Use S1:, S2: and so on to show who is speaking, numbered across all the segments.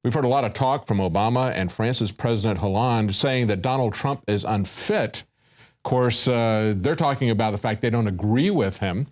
S1: We've heard a lot of talk from Obama and France's President Hollande saying that Donald Trump is unfit. Of course, they're talking about the fact they don't agree with him.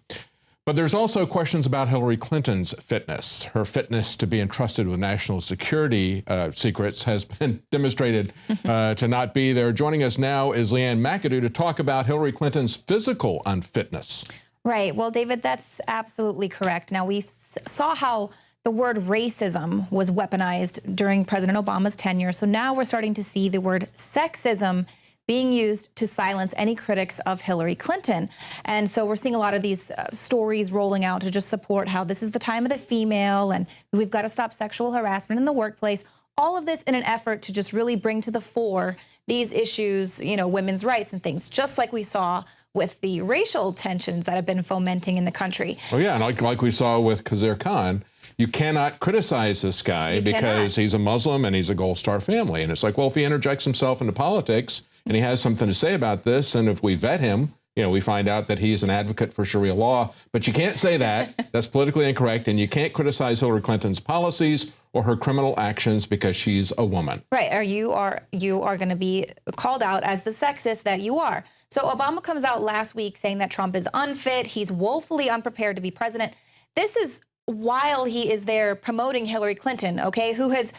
S1: But there's also questions about Hillary Clinton's fitness. Her fitness to be entrusted with national security secrets has been demonstrated to not be there. Joining us now is Leanne McAdoo to talk about Hillary Clinton's physical unfitness.
S2: Right. Well, David, that's absolutely correct. Now, we saw how the word racism was weaponized during President Obama's tenure. So now we're starting to see the word sexism being used to silence any critics of Hillary Clinton. And so we're seeing a lot of these stories rolling out to just support how this is the time of the female and we've got to stop sexual harassment in the workplace. All of this in an effort to just really bring to the fore these issues, you know, women's rights and things, just like we saw with the racial tensions that have been fomenting in the country.
S1: Oh, yeah. And like we saw with Khizr Khan, you cannot criticize this guy because he's a Muslim and he's a Gold Star family. And it's like, well, if he interjects himself into politics and he has something to say about this, and if we vet him, you know, we find out that he's an advocate for Sharia law. But you can't say that. That's politically incorrect. And you can't criticize Hillary Clinton's policies or her criminal actions because she's a woman.
S2: Right. Or you are going to be called out as the sexist that you are. So Obama comes out last week saying that Trump is unfit. He's woefully unprepared to be president. This is while he is there promoting Hillary Clinton, okay, who has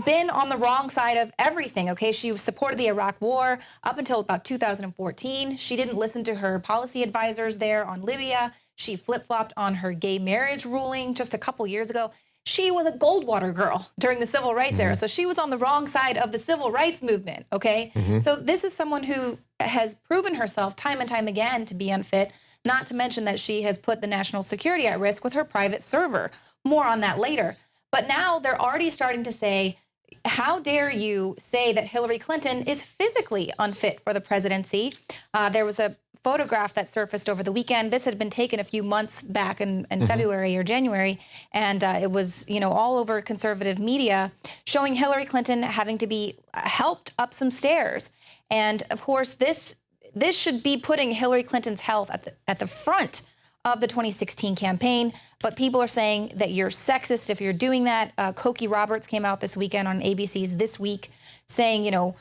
S2: been on the wrong side of everything, okay? She supported the Iraq War up until about 2014. She didn't listen to her policy advisors there on Libya. She flip-flopped on her gay marriage ruling just a couple years ago. She was a Goldwater girl during the civil rights era, so she was on the wrong side of the civil rights movement, okay? So this is someone who has proven herself time and time again to be unfit, not to mention that she has put the national security at risk with her private server. More on that later. But now they're already starting to say, how dare you say that Hillary Clinton is physically unfit for the presidency? There was a photograph that surfaced over the weekend. This had been taken a few months back in February or January, and it was, you know, all over conservative media showing Hillary Clinton having to be helped up some stairs. And of course, this should be putting Hillary Clinton's health at the front of the 2016 campaign, but people are saying that you're sexist if you're doing that. Cokie Roberts came out this weekend on ABC's This Week saying, you know,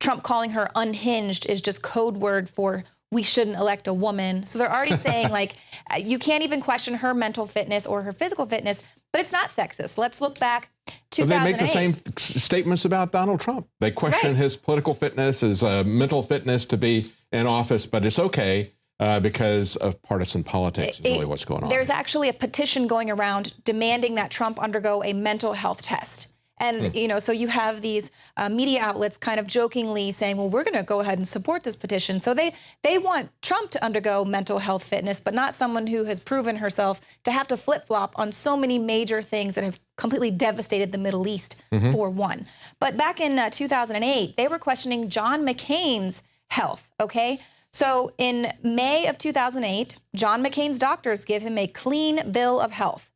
S2: Trump calling her unhinged is just code word for we shouldn't elect a woman. So they're already saying, like, you can't even question her mental fitness or her physical fitness, but it's not sexist. Let's look back.
S1: But they make the same statements about Donald Trump. They question his political fitness, his mental fitness to be in office, but it's okay because of partisan politics is really what's going on.
S2: There's actually a petition going around demanding that Trump undergo a mental health test. And, you know, so you have these media outlets kind of jokingly saying, well, we're going to go ahead and support this petition. So they want Trump to undergo mental health fitness, but not someone who has proven herself to have to flip-flop on so many major things that have completely devastated the Middle East, for one. But back in 2008, they were questioning John McCain's health, okay? So in May of 2008, John McCain's doctors give him a clean bill of health.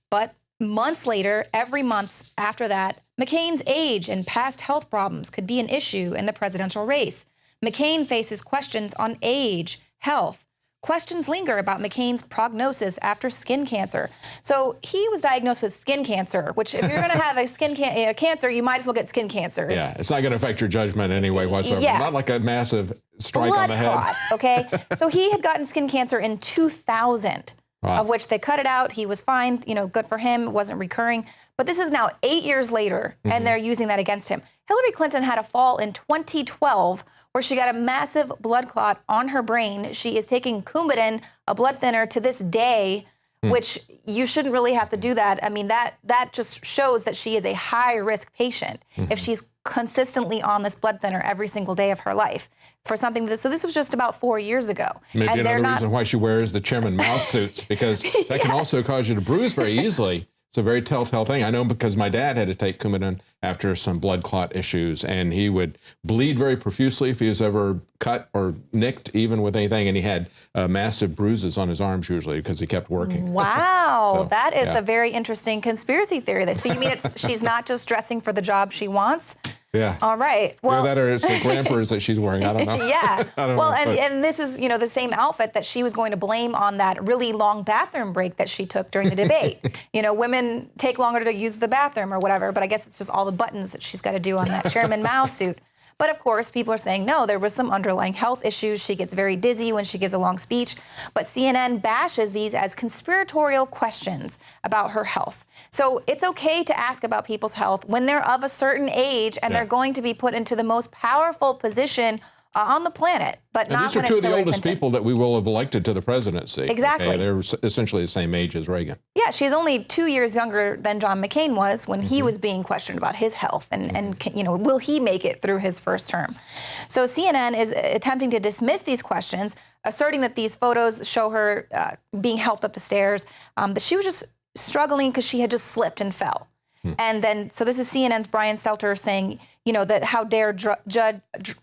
S2: But months later, every month after that, McCain's age and past health problems could be an issue in the presidential race. McCain faces questions on age, health. Questions linger about McCain's prognosis after skin cancer. So he was diagnosed with skin cancer, which if you're going to have a skin cancer, you might as well get skin cancer.
S1: Yeah, it's not going to affect your judgment anyway whatsoever.
S2: Yeah.
S1: Not like a massive strike
S2: Blood
S1: on the head.
S2: clot, okay? So he had gotten skin cancer in 2000. Of which they cut it out. He was fine, you know, good for him. It wasn't recurring. But this is now 8 years later, and they're using that against him. Hillary Clinton had a fall in 2012 where she got a massive blood clot on her brain. She is taking Coumadin, a blood thinner, to this day, which you shouldn't really have to do that. I mean, that just shows that she is a high-risk patient if she's consistently on this blood thinner every single day of her life for something. So this was just about 4 years ago.
S1: Maybe and another reason why she wears the Chairman Mao suits, because that can also cause you to bruise very easily. It's a very telltale thing. I know because my dad had to take Coumadin after some blood clot issues, and he would bleed very profusely if he was ever cut or nicked even with anything, and he had massive bruises on his arms usually because he kept working.
S2: Wow, so, that is a very interesting conspiracy theory. So you mean she's not just dressing for the job she wants?
S1: Yeah.
S2: All right. Well,
S1: that or it's the grampers that she's wearing. I don't know.
S2: Yeah.
S1: I don't
S2: well,
S1: know,
S2: and this is, the same outfit that she was going to blame on that really long bathroom break that she took during the debate. Women take longer to use the bathroom or whatever, but I guess it's just all the buttons that she's got to do on that Chairman Mao suit. But of course, people are saying, no, there was some underlying health issues. She gets very dizzy when she gives a long speech. But CNN bashes these as conspiratorial questions about her health. So it's okay to ask about people's health when they're of a certain age and they're going to be put into the most powerful position on the planet, but
S1: and
S2: not
S1: these are
S2: when
S1: two
S2: it's
S1: of the
S2: Hillary
S1: oldest
S2: Clinton.
S1: people that we will have elected to the presidency.
S2: Exactly.
S1: Okay? They're essentially the same age as Reagan.
S2: Yeah, she's only 2 years younger than John McCain was when he was being questioned about his health and will he make it through his first term? So CNN is attempting to dismiss these questions, asserting that these photos show her being helped up the stairs, that she was just struggling because she had just slipped and fell. And then, so this is CNN's Brian Stelter saying, that how dare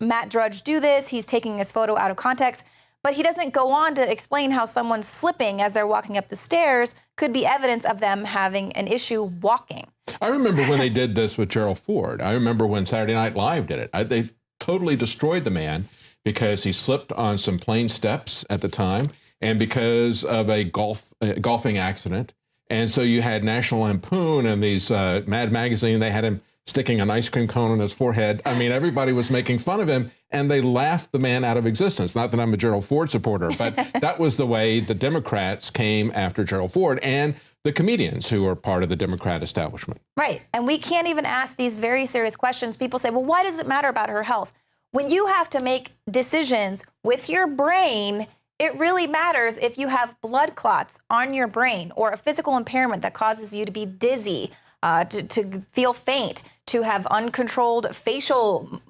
S2: Matt Drudge do this? He's taking his photo out of context. But he doesn't go on to explain how someone slipping as they're walking up the stairs could be evidence of them having an issue walking.
S1: I remember when they did this with Gerald Ford. I remember when Saturday Night Live did it. They totally destroyed the man because he slipped on some plane steps at the time and because of a golfing accident. And so you had National Lampoon and these Mad Magazine, they had him sticking an ice cream cone on his forehead. I mean, everybody was making fun of him, and they laughed the man out of existence. Not that I'm a Gerald Ford supporter, but that was the way the Democrats came after Gerald Ford and the comedians who are part of the Democrat establishment.
S2: Right. And we can't even ask these very serious questions. People say, well, why does it matter about her health? When you have to make decisions with your brain, it really matters if you have blood clots on your brain or a physical impairment that causes you to be dizzy, to feel faint, to have uncontrolled facial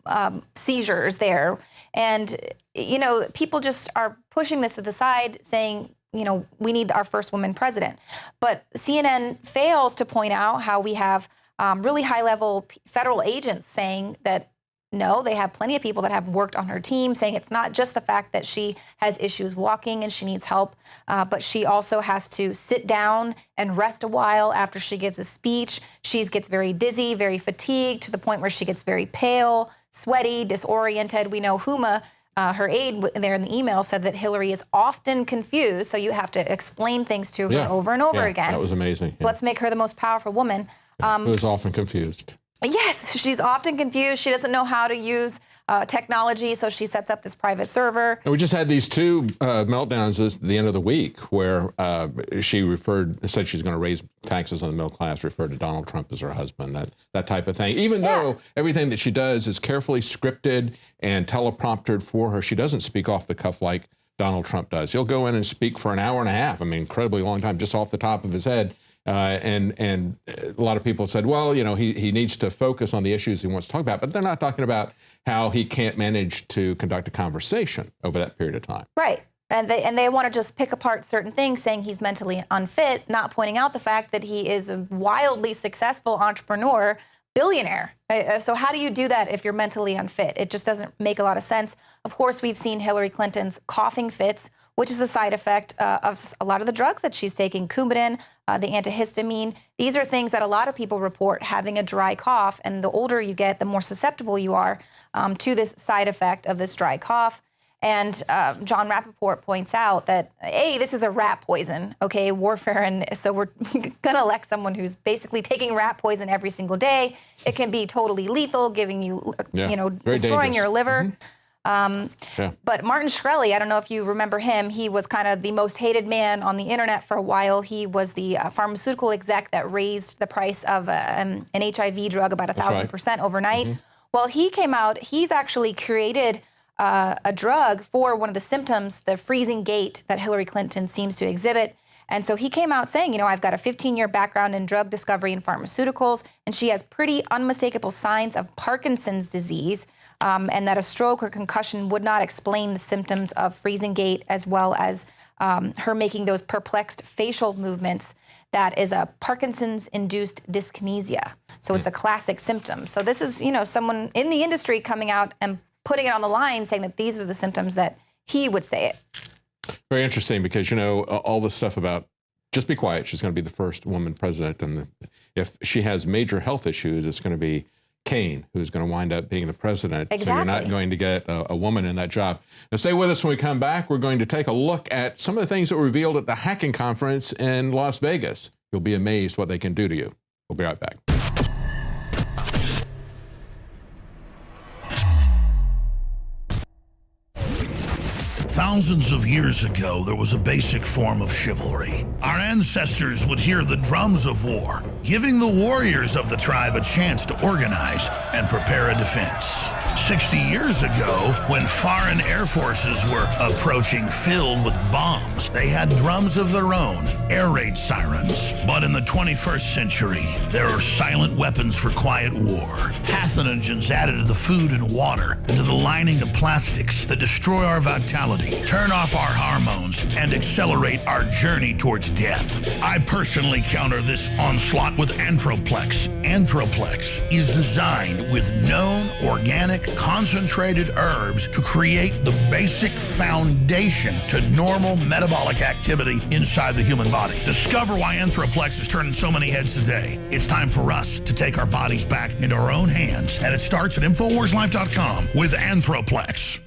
S2: seizures there. And, people just are pushing this to the side saying, we need our first woman president. But CNN fails to point out how we have really high-level federal agents saying that no, they have plenty of people that have worked on her team saying it's not just the fact that she has issues walking and she needs help, but she also has to sit down and rest a while after she gives a speech. She gets very dizzy, very fatigued to the point where she gets very pale, sweaty, disoriented. We know Huma, her aide there in the email, said that Hillary is often confused, so you have to explain things to her over and over again.
S1: That was amazing.
S2: So let's make her the most powerful woman.
S1: Who is often confused.
S2: Yes, she's often confused. She doesn't know how to use technology, so she sets up this private server.
S1: And we just had these two meltdowns at the end of the week where she said she's going to raise taxes on the middle class, referred to Donald Trump as her husband, that type of thing. Even though everything that she does is carefully scripted and telepromptered for her, she doesn't speak off the cuff like Donald Trump does. He'll go in and speak for an hour and a half, incredibly long time, just off the top of his head. And a lot of people said, well, he needs to focus on the issues he wants to talk about, but they're not talking about how he can't manage to conduct a conversation over that period of time.
S2: Right. And they want to just pick apart certain things, saying he's mentally unfit, not pointing out the fact that he is a wildly successful entrepreneur, billionaire. So how do you do that if you're mentally unfit? It just doesn't make a lot of sense. Of course, we've seen Hillary Clinton's coughing fits, which is a side effect of a lot of the drugs that she's taking, Coumadin, the antihistamine. These are things that a lot of people report having a dry cough, and the older you get, the more susceptible you are to this side effect of this dry cough. And John Rappaport points out that, A, this is a rat poison, okay, warfare, and so we're going to elect someone who's basically taking rat poison every single day. It can be totally lethal, giving you, destroying your liver. But Martin Shkreli, I don't know if you remember him, he was kind of the most hated man on the internet for a while. He was the pharmaceutical exec that raised the price of an HIV drug about 1,000% overnight. Well, he came out, he's actually created a drug for one of the symptoms, the freezing gait that Hillary Clinton seems to exhibit. And so he came out saying, I've got a 15-year background in drug discovery and pharmaceuticals, and she has pretty unmistakable signs of Parkinson's disease, and that a stroke or concussion would not explain the symptoms of freezing gait, as well as her making those perplexed facial movements. That is a Parkinson's-induced dyskinesia. So it's a classic symptom. So this is, someone in the industry coming out and putting it on the line, saying that these are the symptoms that he would say it.
S1: Very interesting, because, all this stuff about just be quiet, she's going to be the first woman president. And if she has major health issues, it's going to be, McCain, who's going to wind up being the president.
S2: Exactly.
S1: So you're not going to get a woman in that job. Now stay with us when we come back. We're going to take a look at some of the things that were revealed at the hacking conference in Las Vegas. You'll be amazed what they can do to you. We'll be right back.
S3: Thousands of years ago, there was a basic form of chivalry. Our ancestors would hear the drums of war, giving the warriors of the tribe a chance to organize and prepare a defense. 60 years ago, when foreign air forces were approaching filled with bombs, they had drums of their own, air raid sirens. But in the 21st century, there are silent weapons for quiet war. Pathogens added to the food and water and to the lining of plastics that destroy our vitality, turn off our hormones, and accelerate our journey towards death. I personally counter this onslaught with Anthroplex. Anthroplex is designed with known organic concentrated herbs to create the basic foundation to normal metabolic activity inside the human body. Discover why Anthroplex is turning so many heads today. It's time for us to take our bodies back into our own hands, and it starts at InfoWarsLife.com with Anthroplex.